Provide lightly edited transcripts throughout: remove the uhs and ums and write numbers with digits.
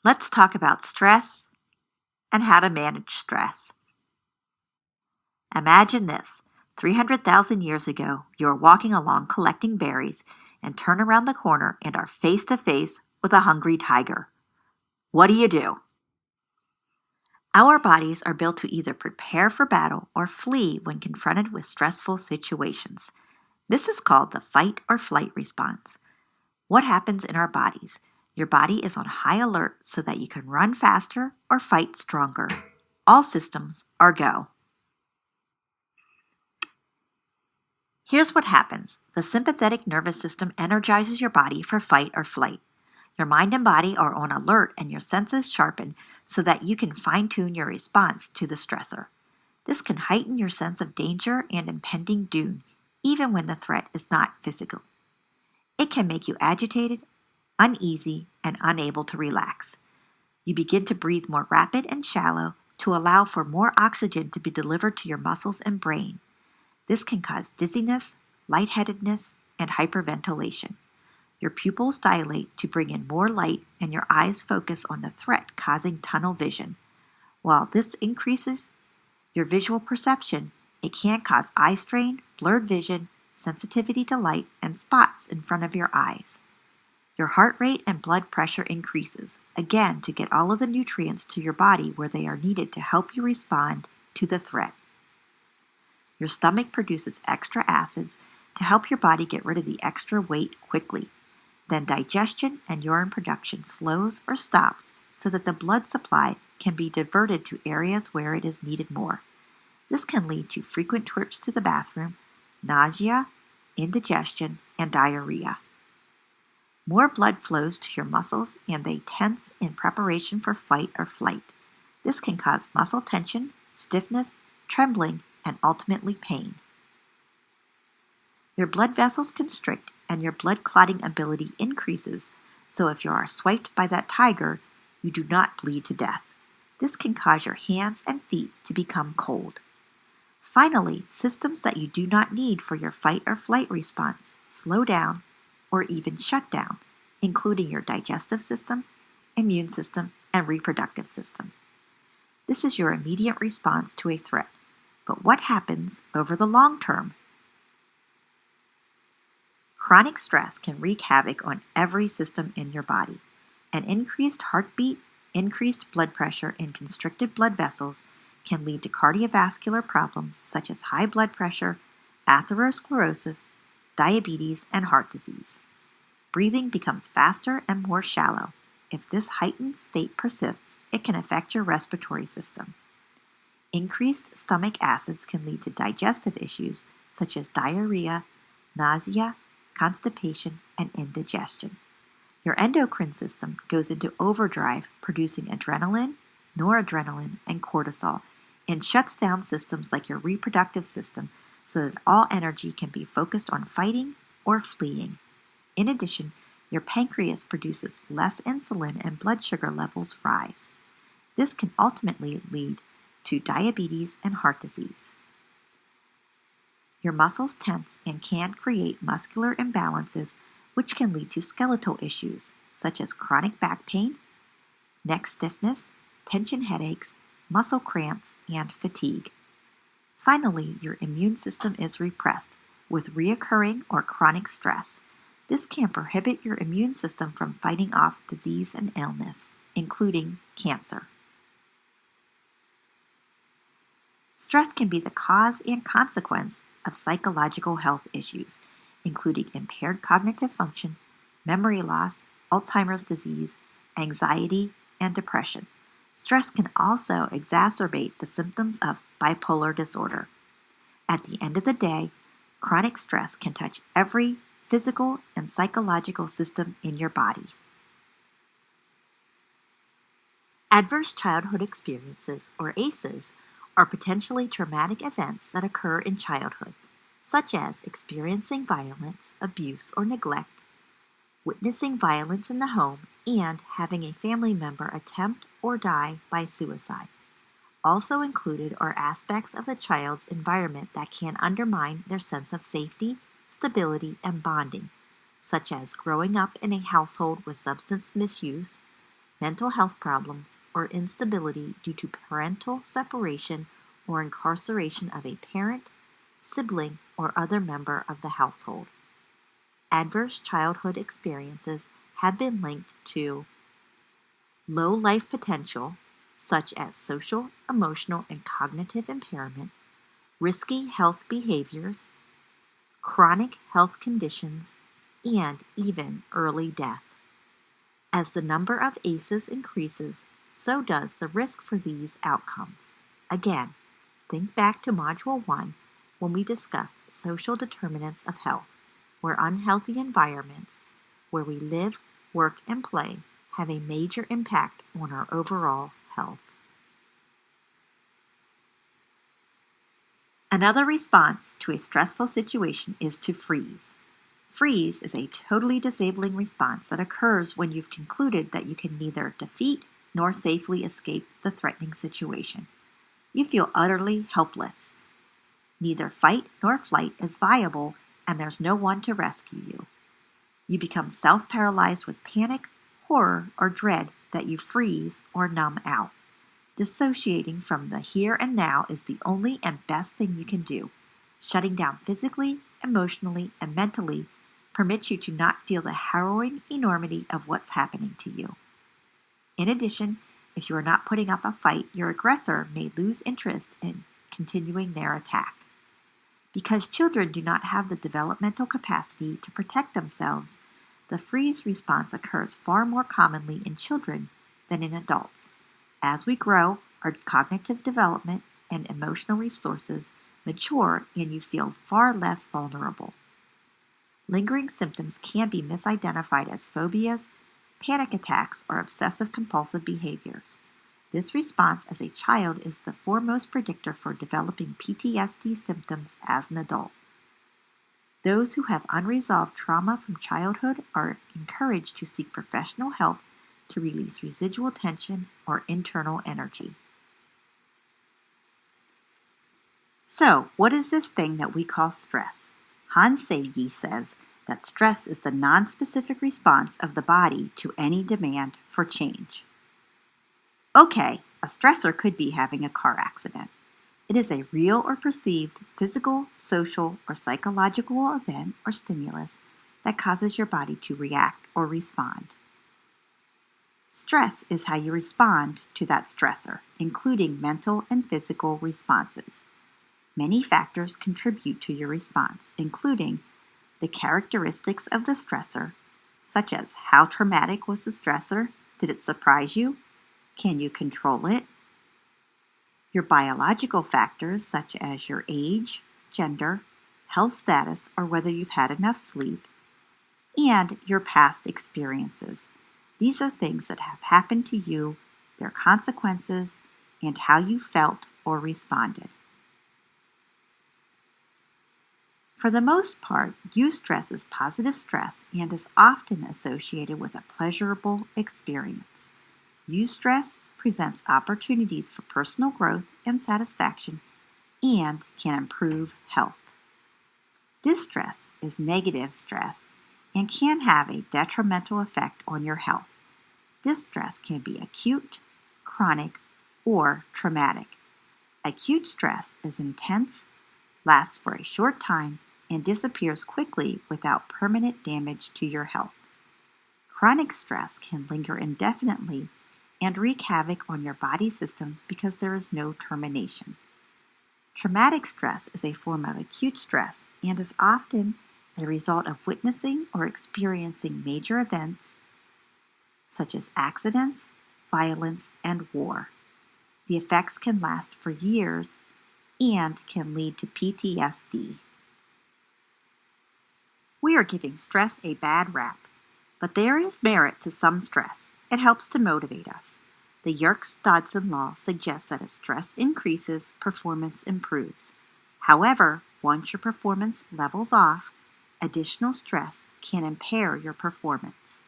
Let's talk about stress and how to manage stress. Imagine this. 300,000 years ago, you are walking along collecting berries and turn around the corner and are face to face with a hungry tiger. What do? Our bodies are built to either prepare for battle or flee when confronted with stressful situations. This is called the fight or flight response. What happens in our bodies? Your body is on high alert so that you can run faster or fight stronger. All systems are go. Here's what happens. The sympathetic nervous system energizes your body for fight or flight. Your mind and body are on alert and your senses sharpen so that you can fine-tune your response to the stressor. This can heighten your sense of danger and impending doom, even when the threat is not physical. It can make you agitated, uneasy, and unable to relax. You begin to breathe more rapid and shallow to allow for more oxygen to be delivered to your muscles and brain. This can cause dizziness, lightheadedness, and hyperventilation. Your pupils dilate to bring in more light and your eyes focus on the threat, causing tunnel vision. While this increases your visual perception, it can cause eye strain, blurred vision, sensitivity to light, and spots in front of your eyes. Your heart rate and blood pressure increases, again to get all of the nutrients to your body where they are needed to help you respond to the threat. Your stomach produces extra acids to help your body get rid of the extra weight quickly. Then digestion and urine production slows or stops so that the blood supply can be diverted to areas where it is needed more. This can lead to frequent trips to the bathroom, nausea, indigestion, and diarrhea. More blood flows to your muscles and they tense in preparation for fight or flight. This can cause muscle tension, stiffness, trembling, and ultimately pain. Your blood vessels constrict and your blood clotting ability increases, so if you are swiped by that tiger, you do not bleed to death. This can cause your hands and feet to become cold. Finally, systems that you do not need for your fight or flight response slow down or even shut down, including your digestive system, immune system, and reproductive system. This is your immediate response to a threat. But what happens over the long term? Chronic stress can wreak havoc on every system in your body. An increased heartbeat, increased blood pressure, and constricted blood vessels can lead to cardiovascular problems such as high blood pressure, atherosclerosis, diabetes, and heart disease. Breathing becomes faster and more shallow. If this heightened state persists, it can affect your respiratory system. Increased stomach acids can lead to digestive issues such as diarrhea, nausea, constipation, and indigestion. Your endocrine system goes into overdrive, producing adrenaline, noradrenaline, and cortisol, and shuts down systems like your reproductive system so that all energy can be focused on fighting or fleeing. In addition, your pancreas produces less insulin and blood sugar levels rise. This can ultimately lead to diabetes and heart disease. Your muscles tense and can create muscular imbalances, which can lead to skeletal issues such as chronic back pain, neck stiffness, tension headaches, muscle cramps, and fatigue. Finally, your immune system is repressed with recurring or chronic stress. This can prohibit your immune system from fighting off disease and illness, including cancer. Stress can be the cause and consequence of psychological health issues, including impaired cognitive function, memory loss, Alzheimer's disease, anxiety, and depression. Stress can also exacerbate the symptoms of bipolar disorder. At the end of the day, chronic stress can touch every physical and psychological system in your bodies. Adverse childhood experiences, or ACEs, are potentially traumatic events that occur in childhood, such as experiencing violence, abuse, or neglect, witnessing violence in the home, and having a family member attempt or die by suicide. Also included are aspects of the child's environment that can undermine their sense of safety, stability, and bonding, such as growing up in a household with substance misuse, mental health problems, or instability due to parental separation or incarceration of a parent, sibling, or other member of the household. Adverse childhood experiences have been linked to low life potential, such as social, emotional, and cognitive impairment, risky health behaviors, chronic health conditions, and even early death. As the number of ACEs increases, so does the risk for these outcomes. Again, think back to Module 1 when we discussed social determinants of health, where unhealthy environments where we live, work, and play have a major impact on our overall health. Another response to a stressful situation is to freeze. Freeze is a totally disabling response that occurs when you've concluded that you can neither defeat nor safely escape the threatening situation. You feel utterly helpless. Neither fight nor flight is viable, and there's no one to rescue you. You become self-paralyzed with panic, horror, or dread that you freeze or numb out. Dissociating from the here and now is the only and best thing you can do. Shutting down physically, emotionally, and mentally permits you to not feel the harrowing enormity of what's happening to you. In addition, if you are not putting up a fight, your aggressor may lose interest in continuing their attack. Because children do not have the developmental capacity to protect themselves, the freeze response occurs far more commonly in children than in adults. As we grow, our cognitive development and emotional resources mature and you feel far less vulnerable. Lingering symptoms can be misidentified as phobias, panic attacks, or obsessive-compulsive behaviors. This response as a child is the foremost predictor for developing PTSD symptoms as an adult. Those who have unresolved trauma from childhood are encouraged to seek professional help to release residual tension or internal energy. So, what is this thing that we call stress? Hans Sage says that stress is the nonspecific response of the body to any demand for change. Okay, a stressor could be having a car accident. It is a real or perceived physical, social, or psychological event or stimulus that causes your body to react or respond. Stress is how you respond to that stressor, including mental and physical responses. Many factors contribute to your response, including the characteristics of the stressor, such as how traumatic was the stressor? Did it surprise you? Can you control it? Your biological factors, such as your age, gender, health status, or whether you've had enough sleep, and your past experiences. These are things that have happened to you, their consequences, and how you felt or responded. For the most part, eustress is positive stress and is often associated with a pleasurable experience. Eustress presents opportunities for personal growth and satisfaction and can improve health. Distress is negative stress and can have a detrimental effect on your health. Distress can be acute, chronic, or traumatic. Acute stress is intense, lasts for a short time, and disappears quickly without permanent damage to your health. Chronic stress can linger indefinitely and wreak havoc on your body systems because there is no termination. Traumatic stress is a form of acute stress and is often a result of witnessing or experiencing major events such as accidents, violence, and war. The effects can last for years and can lead to PTSD. We are giving stress a bad rap, but there is merit to some stress. It helps to motivate us. The Yerkes-Dodson law suggests that as stress increases, performance improves. However, once your performance levels off, additional stress can impair your performance.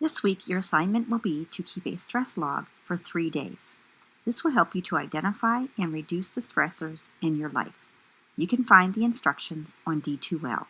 This week, your assignment will be to keep a stress log for 3 days. This will help you to identify and reduce the stressors in your life. You can find the instructions on D2L.